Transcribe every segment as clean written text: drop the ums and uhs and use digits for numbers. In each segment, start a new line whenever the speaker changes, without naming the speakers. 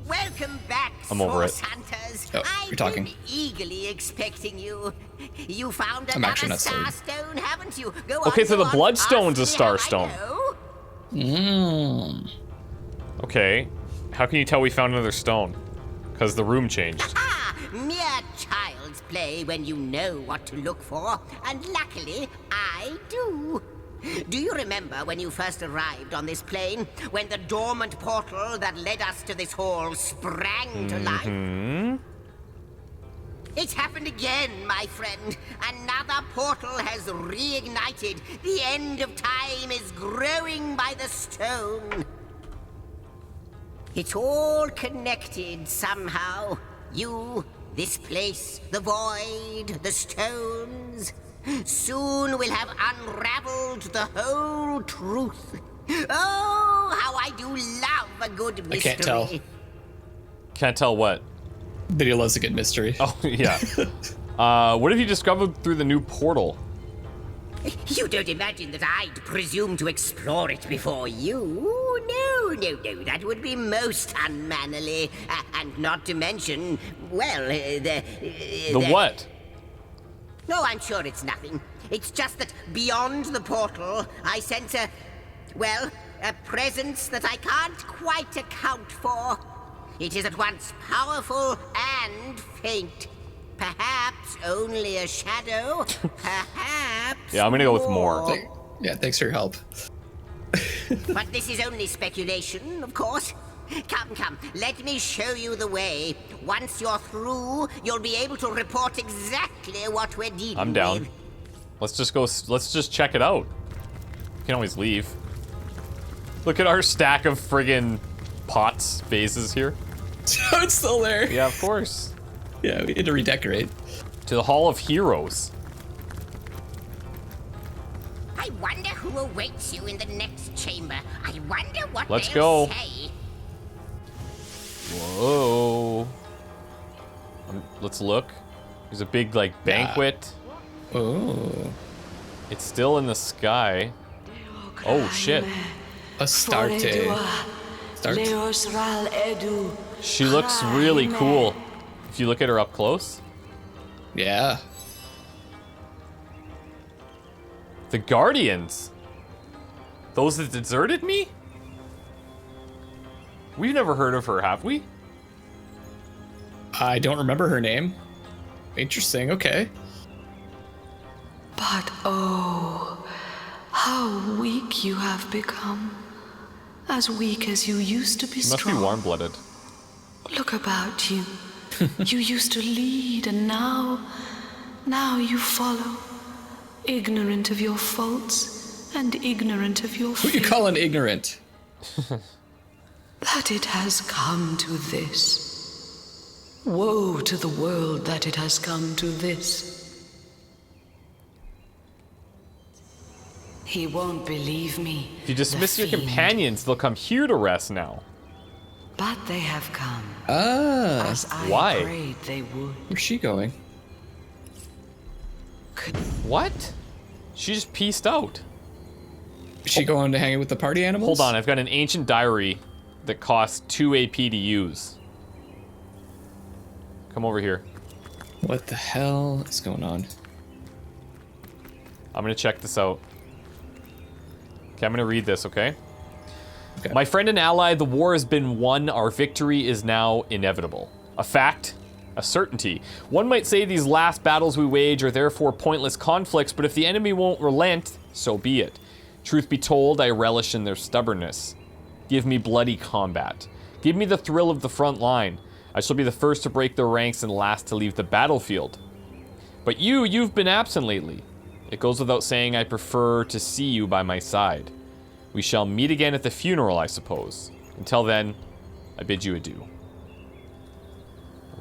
Welcome back,
I'm over
Source Hunters.
Oh,
I've
you're talking.
been eagerly expecting you. You found
I'm actually
another
not
starstone, haven't you? Go
Okay,
on,
so
go
the
on.
Bloodstone's a
Ask me how I
starstone.
know.
Okay. How can you tell we found another stone? Because the room changed.
Ah, mere child's play when you know what to look for, and luckily, I do. Do you remember when you first arrived on this plane? When the dormant portal that led us to this hall sprang to life? It's happened again, my friend. Another portal has reignited. The end of time is growing by the stone. It's all connected somehow. You, this place, the void, the stones. Soon we'll have unraveled the whole truth. Oh, how I do love a good mystery.
I can't tell.
Can't tell what.
Video loves a good mystery.
Oh, yeah. What have you discovered through the new portal?
You don't imagine that I'd presume to explore it before you? No, that would be most unmannerly. And not to mention, well,
The what?
No, I'm sure it's nothing. It's just that beyond the portal, I sense a presence that I can't quite account for. It is at once powerful and faint. Perhaps only a shadow, perhaps
Yeah, I'm gonna go with more.
Yeah, thanks for your help.
But this is only speculation, of course. Come, let me show you the way. Once you're through, you'll be able to report exactly what we're dealing with.
I'm down. Let's just check it out. You can always leave. Look at our stack of friggin' pots, vases here.
Oh, it's still there.
Yeah, of course.
Yeah, we had to redecorate.
To the Hall of Heroes.
I wonder who awaits you in the next chamber. I wonder what
Let's
they'll
go.
say.
Whoa. Let's look. There's a big, like, banquet.
Oh.
It's still in the sky. Oh, shit.
Astarte. Start.
She looks really cool. If you look at her up close.
Yeah.
The Guardians. Those that deserted me? We've never heard of her, have we?
I don't remember her name. Interesting, okay.
But oh, how weak you have become. As weak as you used to be
She must
strong.
be warm-blooded.
Look about you. You used to lead, and now you follow. Ignorant of your faults, and ignorant of your
Who you
fate.
calling ignorant?
That it has come to this. Woe to the world that it has come to this. He won't believe me.
If you dismiss
the
your
fiend.
companions, they'll come here to rest now.
But they have come,
Ah,
as I
why?
prayed they would.
where's she going?
What? She just pieced out.
Is she going to hang out with the party animals?
Hold on, I've got an ancient diary that costs 2 AP to use. Come over here.
What the hell is going on?
I'm gonna check this out. Okay, I'm gonna read this, okay?
Okay.
My friend and ally, the war has been won. Our victory is now inevitable. A fact, a certainty. One might say these last battles we wage are therefore pointless conflicts, but if the enemy won't relent, so be it. Truth be told, I relish in their stubbornness. Give me bloody combat. Give me the thrill of the front line. I shall be the first to break their ranks and last to leave the battlefield. But you've been absent lately. It goes without saying I prefer to see you by my side. We shall meet again at the funeral, I suppose. Until then, I bid you adieu.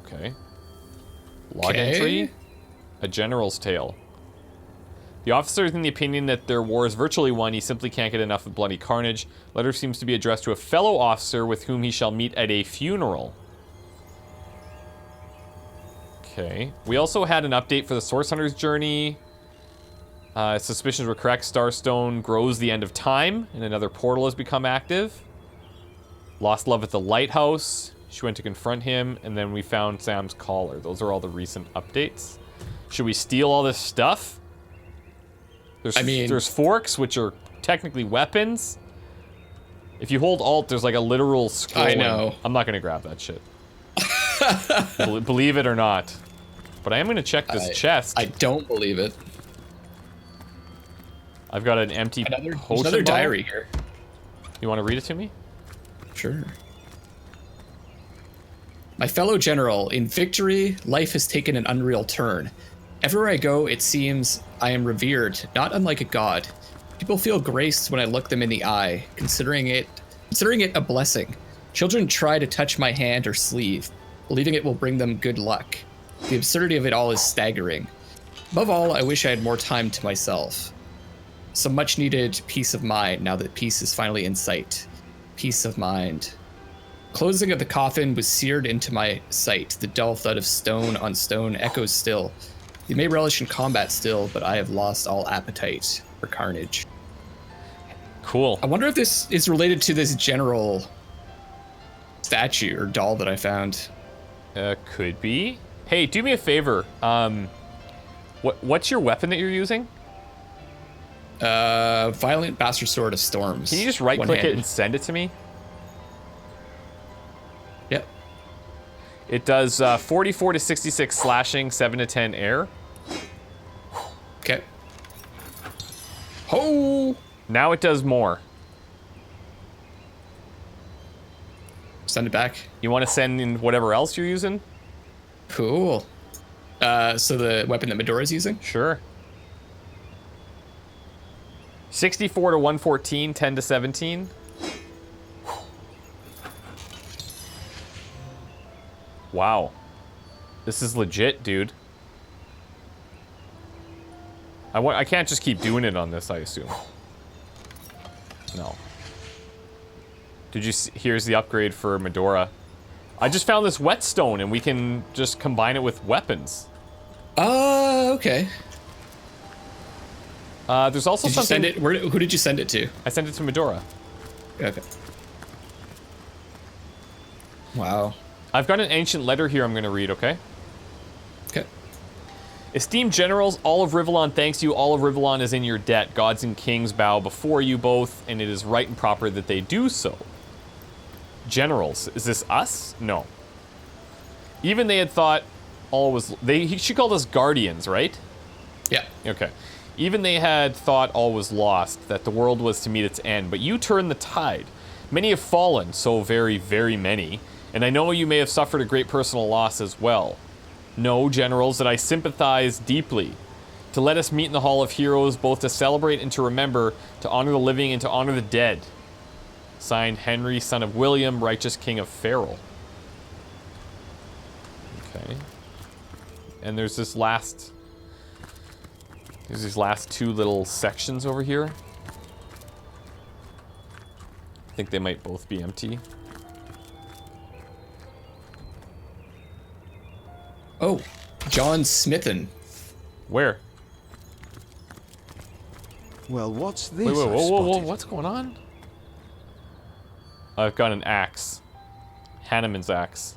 Okay. Log
Okay.
entry? A general's tale. The officer is in the opinion that their war is virtually won. He simply can't get enough of bloody carnage. Letter seems to be addressed to a fellow officer with whom he shall meet at a funeral. Okay. We also had an update for the Source Hunter's journey. Suspicions were correct. Starstone grows the end of time, and another portal has become active. Lost love at the Lighthouse. She went to confront him, and then we found Sam's collar. Those are all the recent updates. Should we steal all this stuff? There's forks, which are technically weapons. If you hold Alt, there's like a literal scroll.
I know.
I'm not gonna grab that shit. Believe it or not. But I am gonna check this chest.
I don't believe it.
I've got an empty
There's
potion
another
bottle.
diary here.
You want to read it to me?
Sure. My fellow general, in victory, life has taken an unreal turn. Everywhere I go, it seems I am revered, not unlike a god. People feel graced when I look them in the eye, considering it a blessing. Children try to touch my hand or sleeve, believing it will bring them good luck. The absurdity of it all is staggering. Above all, I wish I had more time to myself. Some much needed peace of mind now that peace is finally in sight. Peace of mind. Closing of the coffin was seared into my sight. The dull thud of stone on stone echoes still. You may relish in combat still, but I have lost all appetite for carnage.
Cool.
I wonder if this is related to this general statue or doll that I found.
Could be. Hey, do me a favor. What's your weapon that you're using?
Violent Bastard Sword of Storms.
Can you just right-click it
One-handed.
and send it to me?
Yep.
It does 44 to 66 slashing, 7 to 10 air.
Okay. Ho!
Now it does more.
Send it back.
You want to send in whatever else you're using?
Cool. So the weapon that Medora's using?
Sure. 64 to 114, 10 to 17. Wow. This is legit, dude. I can't just keep doing it on this, I assume. No. Did you see? Here's the upgrade for Medora. I just found this whetstone, and we can just combine it with weapons.
Okay.
There's also
Did you
something...
send it? Who did you send it to?
I sent it to Medora.
Okay. Wow.
I've got an ancient letter here I'm going to read, okay?
Okay.
Esteemed generals, all of Rivellon thanks you. All of Rivellon is in your debt. Gods and kings bow before you both, and it is right and proper that they do so. Generals, is this us? No. Even they had thought all was... She called us guardians, right?
Yeah.
Okay. Even they had thought all was lost, that the world was to meet its end, but you turned the tide. Many have fallen, so very, very many, and I know you may have suffered a great personal loss as well. Know, generals, that I sympathize deeply. To let us meet in the Hall of Heroes, both to celebrate and to remember, to honor the living and to honor the dead. Signed, Henry, son of William, righteous king of Farrell. Okay. And there's this last... There's these last two little sections over here. I think they might both be empty.
Oh, John Smithen.
Where?
Well, what's this?
Wait,
I've
whoa,
spotted?
what's going on? I've got an axe. Hanneman's axe.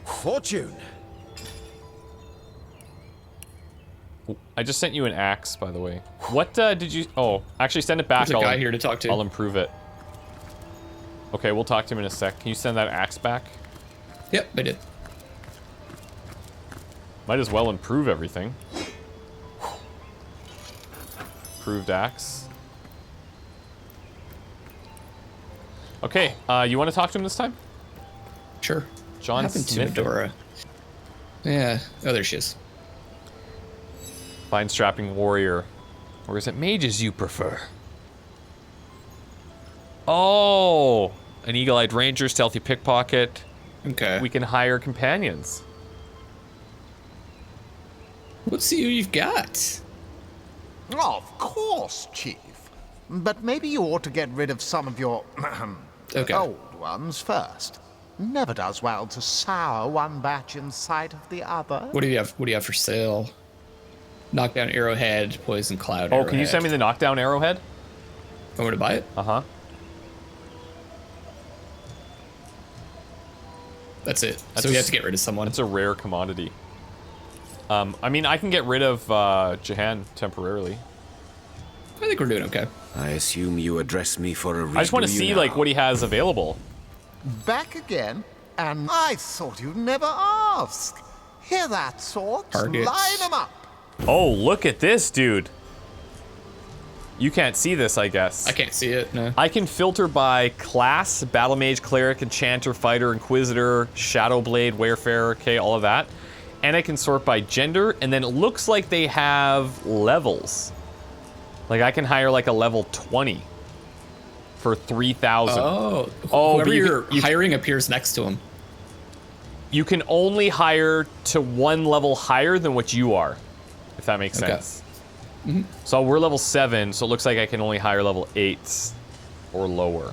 Fortune.
I just sent you an axe, by the way. What did you... Oh, actually send it back.
There's a guy here to talk to.
I'll improve it. Okay, we'll talk to him in a sec. Can you send that axe back?
Yep, I did.
Might as well improve everything. Improved axe. Okay, you want to talk to him this time?
Sure.
John
What happened to
Smith.
Medora? Yeah. Oh, there she is.
Fine strapping warrior. Or is it mages you prefer? Oh! An eagle-eyed ranger, stealthy pickpocket.
Okay.
We can hire companions.
Let's see who you've got.
Of course, Chief. But maybe you ought to get rid of some of your
Okay.
old ones first. Never does well to sour one batch in sight of the other.
What do you have? What do you have for sale? Knockdown arrowhead, poison cloud.
Oh, can you send me the knockdown arrowhead?
Want me to buy it?
Uh-huh.
That's it. So we have to get rid of someone.
It's a rare commodity. I mean, I can get rid of Jahan temporarily.
I think we're doing okay.
I assume you address me for a reason.
I just want to see like what he has available.
Back again? And I thought you'd never ask. Hear that, swords?
Targets.
Line them up.
Oh, look at this, dude. You can't see this, I guess.
I can't see it, no.
I can filter by class, Battle Mage, Cleric, Enchanter, Fighter, Inquisitor, Shadowblade, Wayfarer, okay, all of that. And I can sort by gender, and then it looks like they have levels. Like I can hire like a level 20 for 3,000.
Oh,
but
whoever
you
you're hiring appears next to him.
You can only hire to one level higher than what you are, if that makes
Okay.
sense. So we're level 7, so it looks like I can only hire level 8s or lower.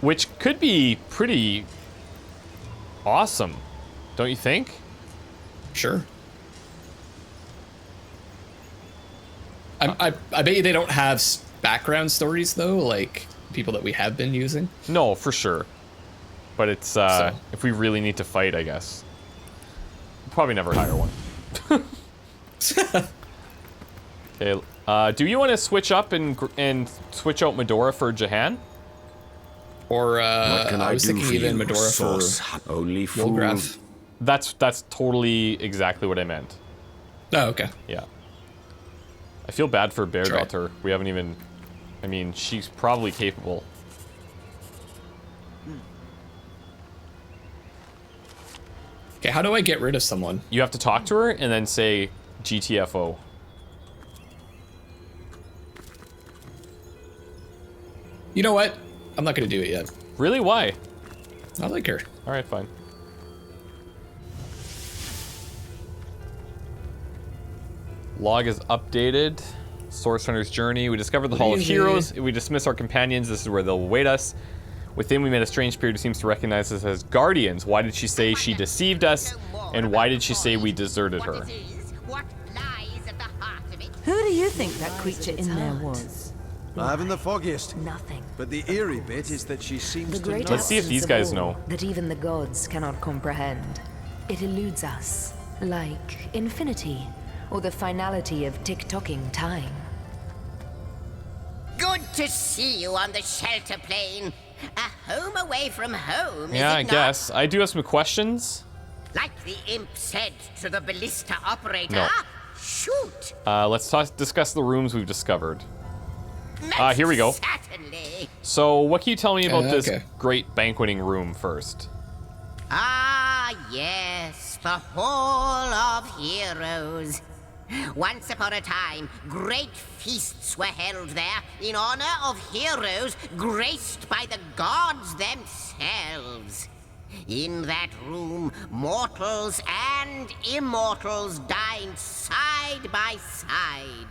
Which could be pretty awesome, don't you think?
Sure. I bet you they don't have background stories, though, like people that we have been using.
No, for sure. But it's,
So.
if we really need to fight, I guess. We'll probably never hire one. Okay, do you want to switch up and switch out Medora for Jahan?
Or,
What can
I was
do
thinking
for
even
you,
Medora
sauce?
for
Only
Wolgraff.
fools.
That's totally exactly what I meant.
Oh, okay.
Yeah. I feel bad for Bear
Try.
Daughter. We haven't even... I mean, she's probably capable.
Okay, how do I get rid of someone?
You have to talk to her and then say GTFO.
You know what? I'm not going to do it yet.
Really? Why?
I like her.
Alright, fine. Log is updated. Source Hunter's Journey. We discovered the Hall of
Easy.
Heroes. If we dismiss our companions, this is where they'll await us. Within, we met a strange spirit who seems to recognize us as guardians. Why did she say she deceived us? And why did she say we deserted her?
What it is, what lies at the heart of it.
Who do you think that creature in there was?
I haven't the foggiest.
Nothing.
But the eerie bit is that she seems to know.
Let's see if these guys know.
That even the gods cannot comprehend. It eludes us, like infinity, or the finality of tick-tocking time.
Good to see you on the shelter plane. A home away from home,
Yeah,
is
I
it not?
guess. I do have some questions.
Like the imp said to the ballista operator.
No.
Shoot!
Let's discuss the rooms we've discovered.
Most
here we go.
Certainly.
So, what can you tell me about this
okay.
great banqueting room first?
Ah, yes, the Hall of Heroes. Once upon a time, great feasts were held there in honor of heroes graced by the gods themselves. In that room, mortals and immortals dined side by side.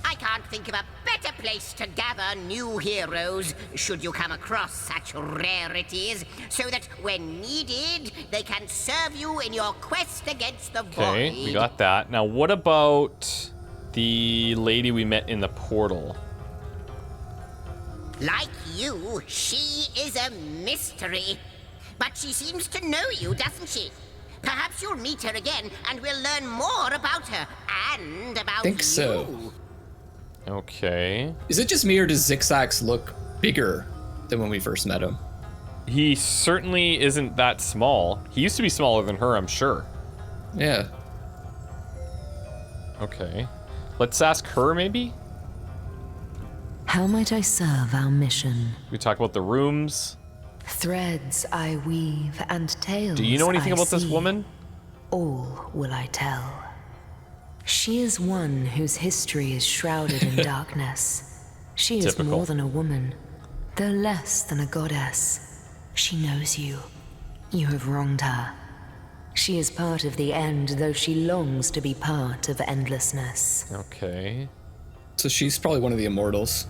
I can't think of a better place to gather new heroes, should you come across such rarities, so that when needed, they can serve you in your quest against the void.
Okay, we got that. Now, what about the lady we met in the portal?
Like you, she is a mystery. But she seems to know you, doesn't she? Perhaps you'll meet her again, and we'll learn more about her, and about
Think
you.
so.
Okay.
Is it just me, or does Zigzags look bigger than when we first met him?
He certainly isn't that small. He used to be smaller than her, I'm sure.
Yeah.
Okay. Let's ask her, maybe?
How might I serve our mission?
We talk about the rooms.
Threads I weave and tales
Do you know anything
I
about this
see.
woman?
All will I tell. She is one whose history is shrouded in darkness. She is
Typical.
more than a woman, though less than a goddess. She knows you. You have wronged her. She is part of the end, though she longs to be part of endlessness.
Okay.
So she's probably one of the immortals.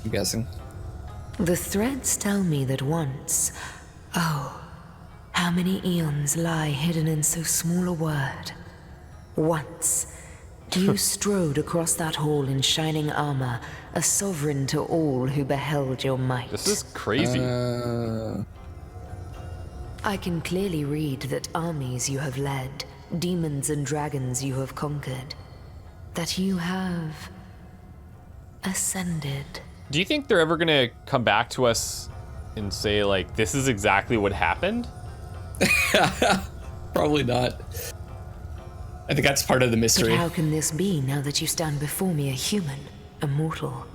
I'm guessing.
The threads tell me that once, oh, how many eons lie hidden in so small a word. Once, You strode across that hall in shining armor, a sovereign to all who beheld your might.
This is crazy.
I can clearly read that armies you have led, demons and dragons you have conquered, that you have ascended.
Do you think they're ever gonna come back to us and say, like, this is exactly what happened?
Probably not. I think that's part of the mystery.
But how can this be now that you stand before me a human, a mortal?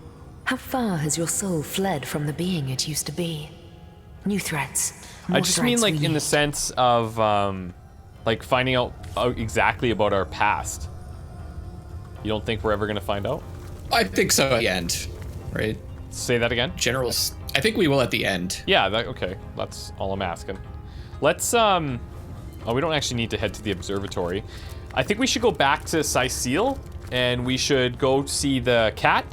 How far has your soul fled from the being it used to be? New threats.
I just mean, like, in the sense of, like, finding out exactly about our past. You don't think we're ever gonna find out?
I think so at the end, right?
Say that again?
Generals. I think we will at the end.
Yeah, okay. That's all I'm asking. Let's, oh, we don't actually need to head to the observatory. I think we should go back to Cynical, and we should go see the cat,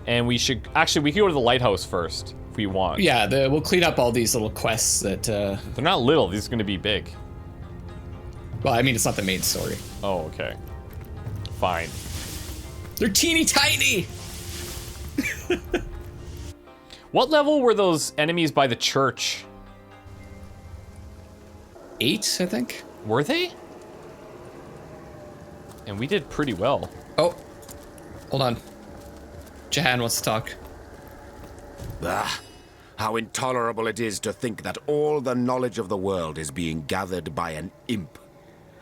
and we should, actually, we can go to the lighthouse first, if we want.
Yeah, we'll clean up all these little quests that,
They're not little, these are gonna be big.
Well, I mean, it's not the main story.
Oh, okay. Fine.
They're teeny tiny!
What level were those enemies by the church?
8, I think.
Were they? And we did pretty well.
Oh, hold on. Jahan wants to talk.
Ah, how intolerable it is to think that all the knowledge of the world is being gathered by an imp.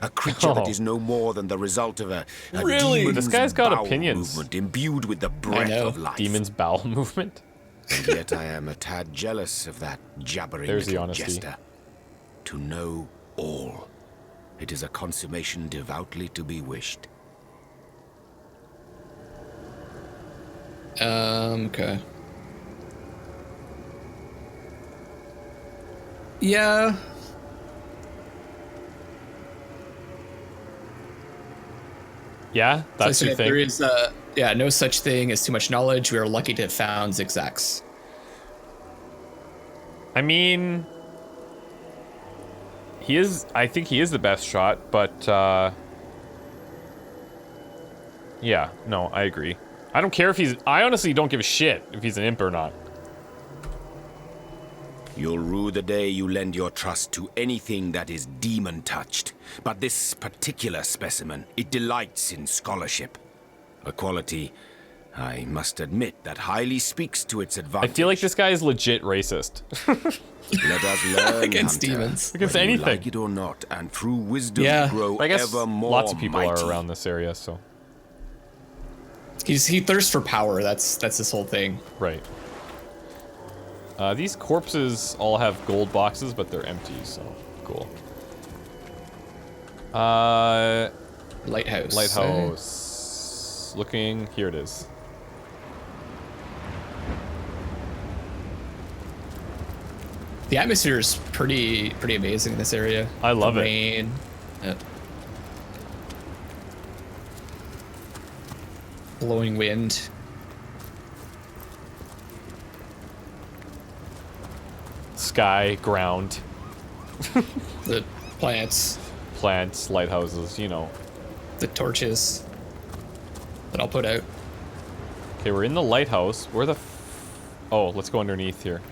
A creature that is no more than the result of a
Really?
This guy's got
bowel
opinions.
movement imbued with the breath of life.
Demon's bowel movement.
And yet I am a tad jealous of that jabbering
There's the
little
honesty.
jester. To know all. It is a consummation devoutly to be wished.
Okay. Yeah.
Yeah, that's
So
your thing.
there is, no such thing as too much knowledge. We are lucky to have found zigzags.
I mean, I think he is the best shot, but, yeah, no, I agree. I don't care if I honestly don't give a shit if he's an imp or not.
You'll rue the day you lend your trust to anything that is demon-touched. But this particular specimen, it delights in scholarship. A quality, I must admit, that highly speaks to its
I
advantage.
feel like this guy is legit racist.
Let us learn,
Against
Hunter,
demons.
Against
whether you
anything.
like it or not, and through wisdom
Yeah.
grow
I guess
ever more
lots of people
mighty.
are around this area, so.
He thirsts for power. That's this whole thing.
Right. These corpses all have gold boxes, but they're empty, so cool.
Lighthouse.
Lighthouse. Looking, here it is.
The atmosphere is pretty amazing in this area.
I love
the
it.
Rain. Yeah. Blowing wind.
Sky, ground,
The plants.
plants, lighthouses, you know.
The torches that I'll put out.
Okay, we're in the lighthouse. Where the oh, let's go underneath here.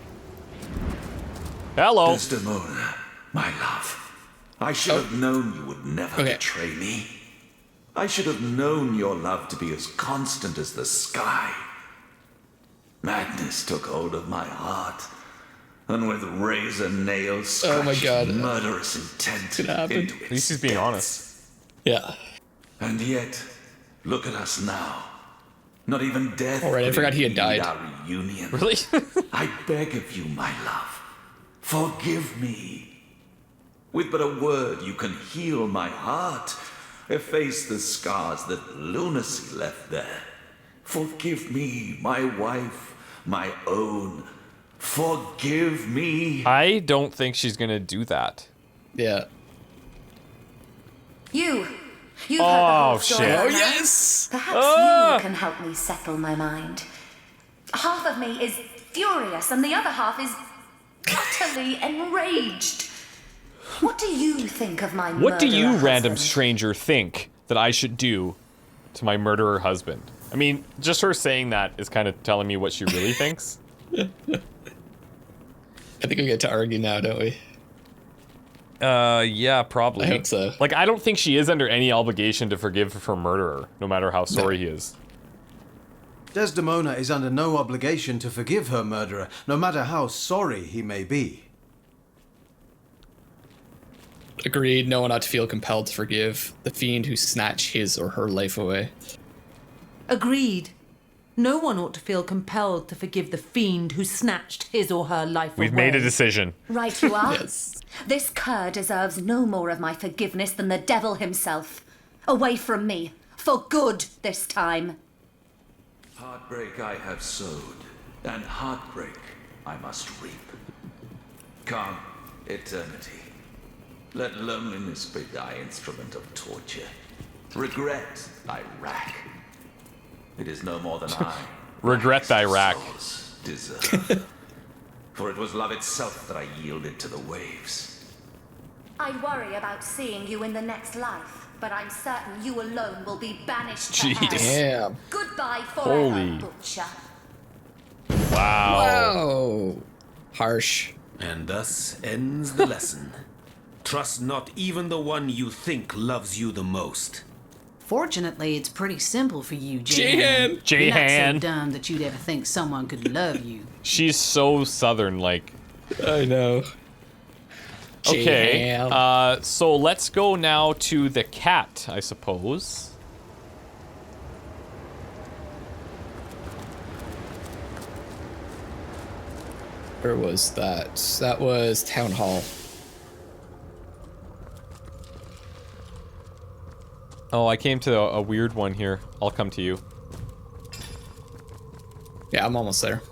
Hello.
Desdemona, my love. I should have known you would never betray me. I should have known your love to be as constant as the sky. Madness took hold of my heart, and with razor nails scratched murderous intent into its
At least he's being honest.
Yeah.
And yet, look at us now. Not even death.
All right, I
could
forgot he had
impede
died.
Our reunion.
Really?
I beg of you, my love, forgive me. With but a word, you can heal my heart, efface the scars that lunacy left there. Forgive me, my wife, my own. Forgive me.
I don't think she's gonna do that.
Yeah.
You've heard the
Oh
whole story
shit.
now.
Oh, yes!
Perhaps you can help me settle my mind. Half of me is furious and the other half is utterly enraged. What do you think of my
What do you,
murderer
random
husband?
stranger, think that I should do to my murderer husband. I mean, just her saying that is kind of telling me what she really thinks.
I think we get to argue now, don't we?
Yeah, probably.
I hope so.
Like, I don't think she is under any obligation to forgive her murderer, no matter how sorry he is.
Desdemona is under no obligation to forgive her murderer, no matter how sorry he may be.
Agreed, no one ought to feel compelled to forgive the fiend who snatched his or her life away.
Agreed. No one ought to feel compelled to forgive the fiend who snatched his or her life away.
We've made a decision.
Right you are.
Yes.
This cur deserves no more of my forgiveness than the devil himself. Away from me. For good this time.
Heartbreak I have sowed, and heartbreak I must reap. Come, eternity. Let loneliness be thy instrument of torture. Regret thy rack. It is no more than I.
Regret thy rack.
Deserve. For it was love itself that I yielded to the waves.
I worry about seeing you in the next life, but I'm certain you alone will be banished to hell.
Damn.
Goodbye forever,
Holy.
butcher.
Wow.
Whoa. Harsh.
And thus ends the lesson. Trust not even the one you think loves you the most.
Fortunately, it's pretty simple for you,
J-Han.
You're not
J-Han.
so dumb that you'd ever think someone could love you.
She's so southern, like.
I know.
Okay.
J-Han.
So let's go now to the cat, I suppose.
Where was that? That was Town Hall.
Oh, I came to a weird one here. I'll come to you.
Yeah, I'm almost there.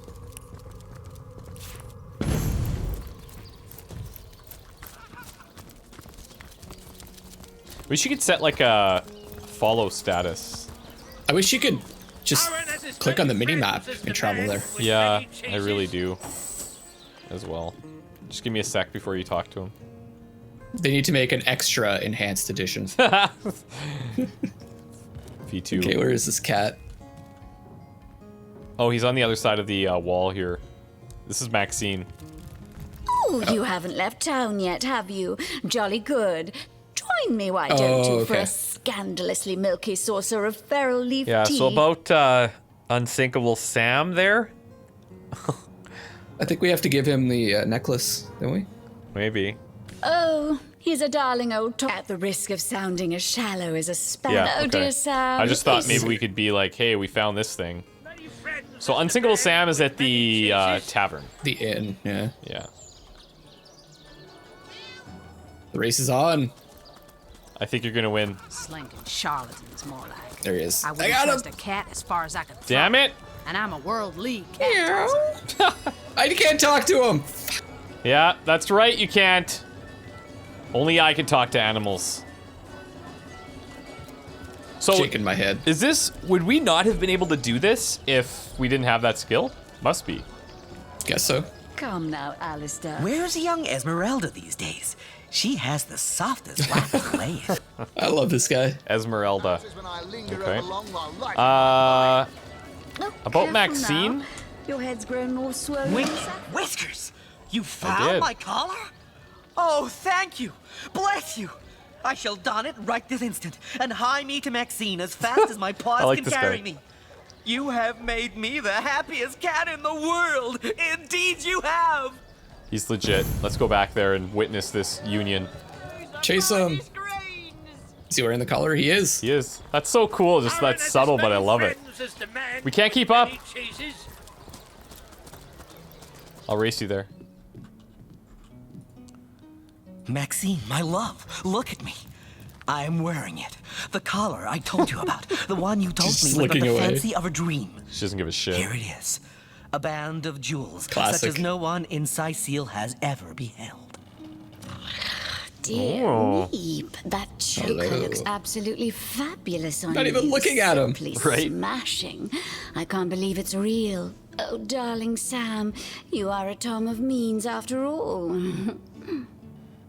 Wish you could set like a follow status.
I wish you could just click on the mini-map and travel there.
Yeah, I really do. As well. Just give me a sec before you talk to him.
They need to make an extra enhanced edition.
V2.
Okay, where is this cat?
Oh, he's on the other side of the wall here. This is Maxine.
Oh, you haven't left town yet, have you? Jolly good. Join me, why don't you, for a scandalously milky saucer of feral leaf tea?
Yeah, so about Unsinkable Sam there?
I think we have to give him the necklace, don't we?
Maybe.
Oh, he's a darling old top. At the risk of sounding as shallow as a sparrow,
Yeah, okay.
dear Sam.
I just thought maybe we could be like, hey, we found this thing. So Unsinkable Sam is at the tavern.
The inn, yeah.
Yeah.
The race is on.
I think you're gonna win.
Slinking charlatans, more like.
There he is.
I wouldn't trust a cat as far as I could throw.
Damn it!
And I'm a world league cat.
I can't talk to him.
Yeah, that's right, you can't. Only I can talk to animals. So,
shaking my head.
Is this, would we not have been able to do this if we didn't have that skill? Must be.
Guess so.
Come now, Alistair.
Where's young Esmeralda these days? She has the softest lap of the land.
I love this guy.
Esmeralda. Okay. About Maxine?
Now. Your head's grown more swollen.
Whiskers! You found my collar? Oh, thank you! Bless you! I shall don it right this instant and hie me to Maxine as fast as my paws can carry me. You have made me the happiest cat in the world! Indeed you have!
He's legit. Let's go back there and witness this union.
Chase him. Is he wearing the collar? He is.
He is. That's so cool. Just that's subtle, but I love it. We can't keep up. I'll race you there.
Maxine, my love, look at me. I'm wearing it. The collar I told you about. The one you told me was but the fancy of a dream.
She doesn't give a shit.
Here it is. A band of jewels,
Classic.
such as no one in Sicile has ever beheld.
Dear me, that choker looks absolutely fabulous on you.
Not even looking at him.
Right? Smashing. I can't believe it's real. Oh, darling Sam, you are a Tom of Means after all.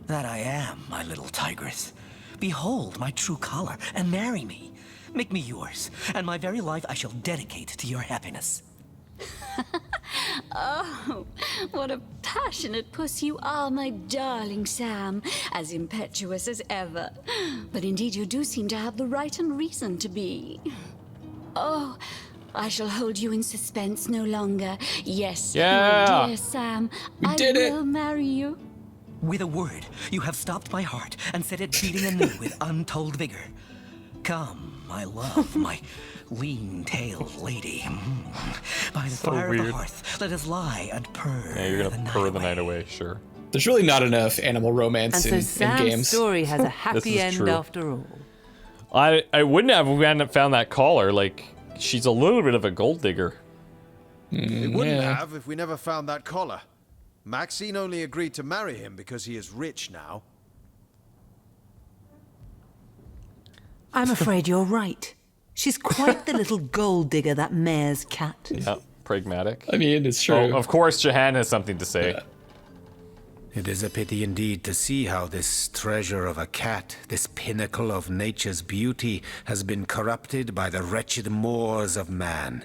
That I am, my little tigress. Behold my true color and marry me. Make me yours, and my very life I shall dedicate to your happiness.
Oh, what a passionate puss you are, my darling Sam. As impetuous as ever. But indeed you do seem to have the right and reason to be. Oh, I shall hold you in suspense no longer. Yes, my dear Sam, I will marry you.
With a word, you have stopped my heart and set it beating anew with untold vigor. Come, my love, my lean-tailed lady. By the fire of the hearth, let us lie and purr.
Yeah, you're gonna purr the night away, sure.
There's really not enough animal romance
And so
in
Sam's
games.
story has a happy end
true.
after all.
I wouldn't have if we hadn't found that collar. Like, she's a little bit of a gold digger.
It wouldn't have if we never found that collar. Maxine only agreed to marry him because he is rich now.
I'm afraid you're right. She's quite the little gold digger, that mayor's cat.
Yeah, pragmatic.
I mean, it's true.
Oh, of course, Jahan has something to say.
Yeah.
It is a pity indeed to see how this treasure of a cat, this pinnacle of nature's beauty, has been corrupted by the wretched mores of man.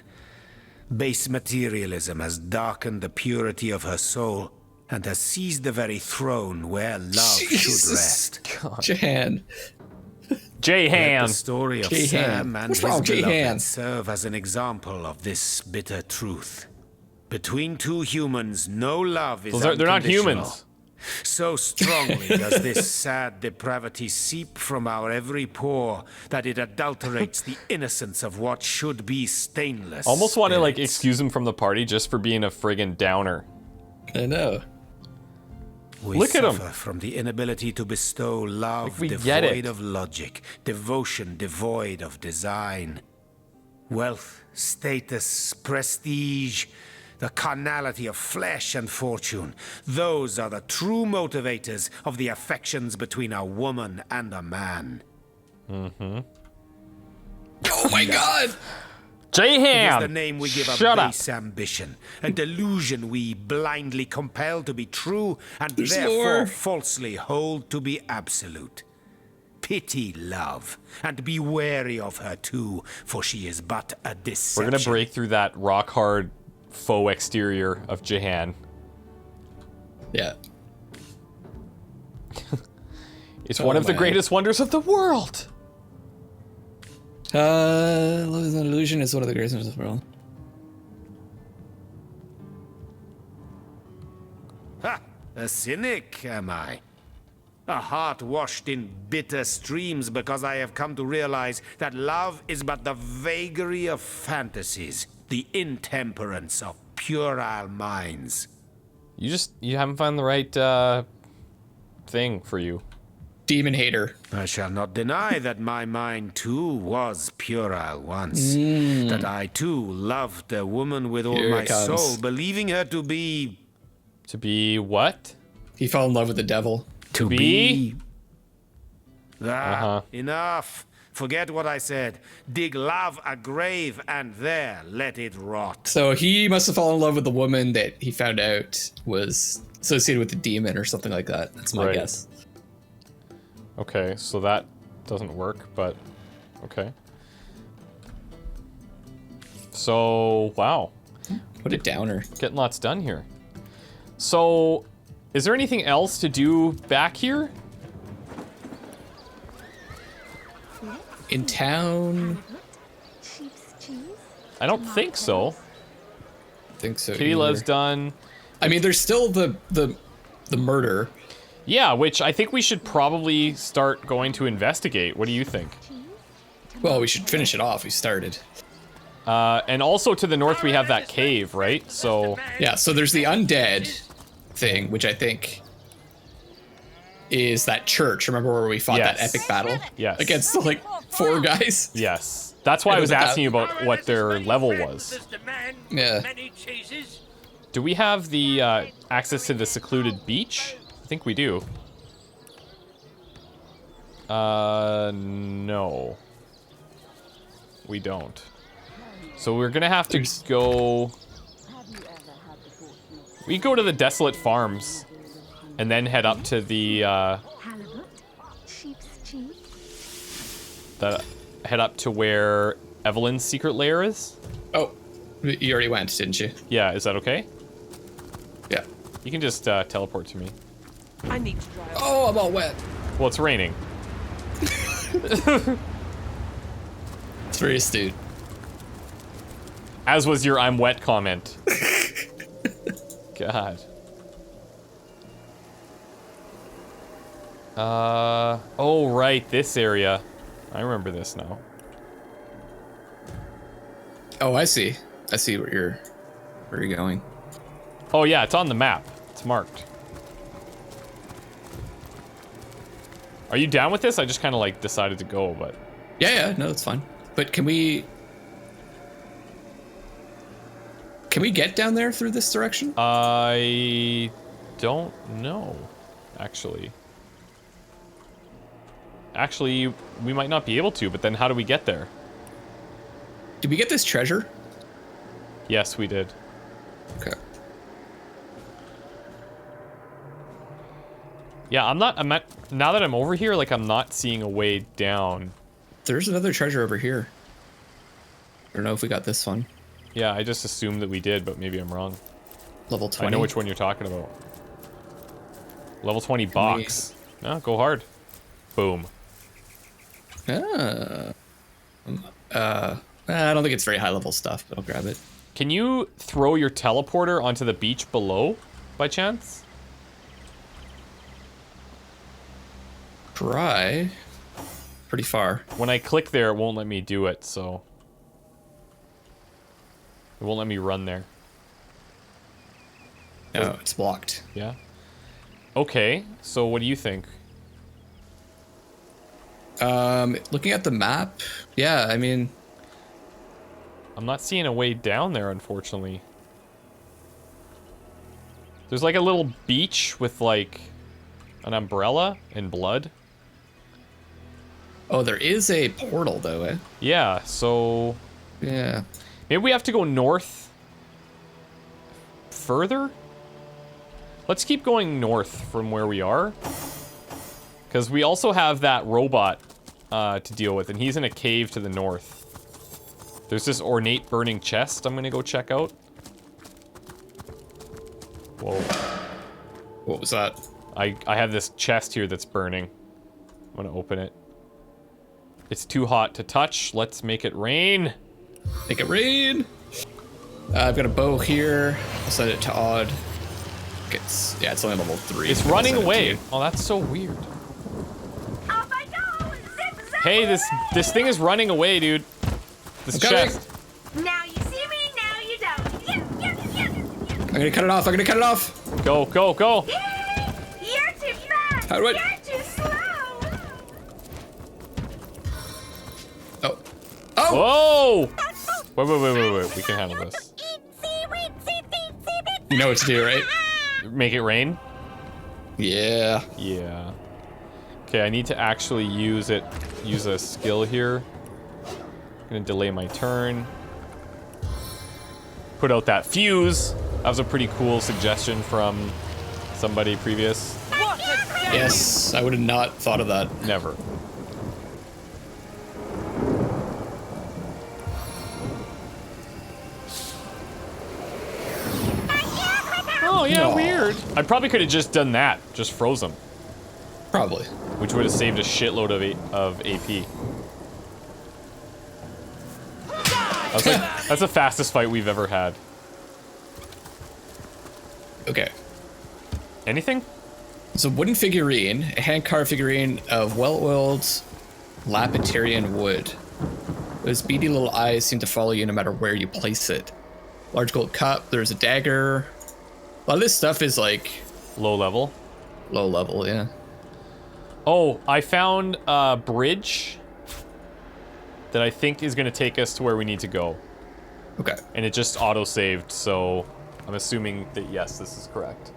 Base materialism has darkened the purity of her soul and has seized the very throne where love should rest.
Jahan.
J-Han.
Let the story of
J-Han.
Sam and
What's
his
wrong,
beloved
J-Han?
serve as an example of this bitter truth. Between two humans, no love is
They're not
unconditional.
humans.
So strongly does this sad depravity seep from our every pore that it adulterates the innocence of what should be stainless.
Almost want to, like, excuse him from the party just for being a friggin' downer.
I know.
We
Look at him.
suffer from the inability to bestow love
we get it.
devoid of logic, devotion devoid of design. Wealth, status, prestige, the carnality of flesh and fortune. Those are the true motivators of the affections between a woman and a man.
Mm-hmm.
Oh my god!
J-Ham!
It is the name we give
Shut
a
up.
base ambition, a delusion we blindly compel to be true and
There's
therefore
more.
falsely hold to be absolute. Pity love, and be wary of her too, for she is but a deception.
We're gonna break through that rock-hard faux exterior of Jahan.
Yeah.
It's one of the
man.
greatest wonders of the world.
Love is an illusion is one of the greatest wonders of the world.
Ha! A cynic, am I? A heart washed in bitter streams because I have come to realize that love is but the vagary of fantasies, the intemperance of puerile minds.
You haven't found the right thing for you.
Demon hater.
I shall not deny that my mind too was puerile once. That I too loved a woman with all
Here
my
it comes.
soul, believing her to be...
To be what?
He fell in love with the devil.
To
be?
Enough. Forget what I said. Dig love a grave and there let it rot.
So he must have fallen in love with the woman that he found out was associated with the demon or something like that. That's my
Right.
guess.
Okay, so that doesn't work, but okay. So, wow.
What a downer.
Getting lots done here. So, is there anything else to do back here?
In town?
I don't think so.
Think so.
Kitty Love's done.
I mean, there's still the murder.
Yeah, which I think we should probably start going to investigate. What do you think?
Well, we should finish it off. We started.
And also to the north we have that cave, right? So
Yeah, so there's the undead thing, which I think is that church. Remember where we fought that
Yes.
epic battle?
Yes.
Against the, like, 4 guys?
yes, that's why I was asking you about what their level was.
Yeah.
Do we have the access to the secluded beach? I think we do. No. We don't. So we're gonna have to go... We go to the Desolate Farms and then head up to the head up to where Evelyn's secret lair is.
Oh, you already went, didn't you?
Yeah, is that okay?
Yeah.
You can just teleport to me.
I need to dry.
Oh, I'm all wet.
Well, it's raining.
It's very astute.
As was your "I'm wet" comment. God. Oh right, this area. I remember this now.
Oh, I see. I see where you're going.
Oh yeah, it's on the map. It's marked. Are you down with this? I just kind of like decided to go, but...
Yeah, no, it's fine. But can we get down there through this direction?
I don't know, actually. Actually, we might not be able to, but then how do we get there?
Did we get this treasure?
Yes, we did.
Okay.
Yeah, I'm not, now that I'm over here, like, I'm not seeing a way down.
There's another treasure over here. I don't know if we got this one.
Yeah, I just assumed that we did, but maybe I'm wrong.
Level 20.
I know which one you're talking about. Level 20 box. No, go hard. Boom.
I don't think it's very high level stuff, but I'll grab it.
Can you throw your teleporter onto the beach below, by chance?
Try. Pretty far.
When I click there, it won't let me do it, so... It won't let me run there.
No, it's blocked.
Yeah? Okay, so what do you think?
Looking at the map, yeah, I mean...
I'm not seeing a way down there, unfortunately. There's like a little beach with like an umbrella and blood.
Oh, there is a portal though, eh?
Yeah, so...
Yeah.
Maybe we have to go north further? Let's keep going north from where we are. Because we also have that robot to deal with, and he's in a cave to the north. There's this ornate burning chest I'm gonna go check out. Whoa.
What was that?
I have this chest here that's burning. I'm gonna open it. It's too hot to touch. Let's make it rain.
Make it rain! I've got a bow here. I'll send it to Odd. Yeah, it's only level 3.
It's running away. Oh, that's so weird.
Off I go! Zip, zap!
Hey, this thing is running away, dude. This chest.
Now you see me, now you don't.
I'm gonna cut it off. I'm gonna cut it off.
Go, go, go.
You're too fast.
How do I...
You're too slow.
Oh. Oh!
Whoa! Wait. We can handle this.
You know what to do, right?
Make it rain?
Yeah.
Yeah. Okay, I need to actually use a skill here. I'm gonna delay my turn. Put out that fuse. That was a pretty cool suggestion from somebody previous.
Yes, I would have not thought of that.
Never. Oh yeah,
No.
weird. I probably could have just done that. Just froze them.
Probably.
Which would have saved a shitload of AP. That's the fastest fight we've ever had.
Okay.
Anything?
It's a wooden figurine, a hand-carved figurine of well-oiled lapitarian wood. Those beady little eyes seem to follow you no matter where you place it. Large gold cup, there's a dagger. A lot of this stuff is like...
Low level?
Low level, yeah.
Oh, I found a bridge that I think is going to take us to where we need to go.
Okay.
And it just auto-saved, so I'm assuming that yes, this is correct.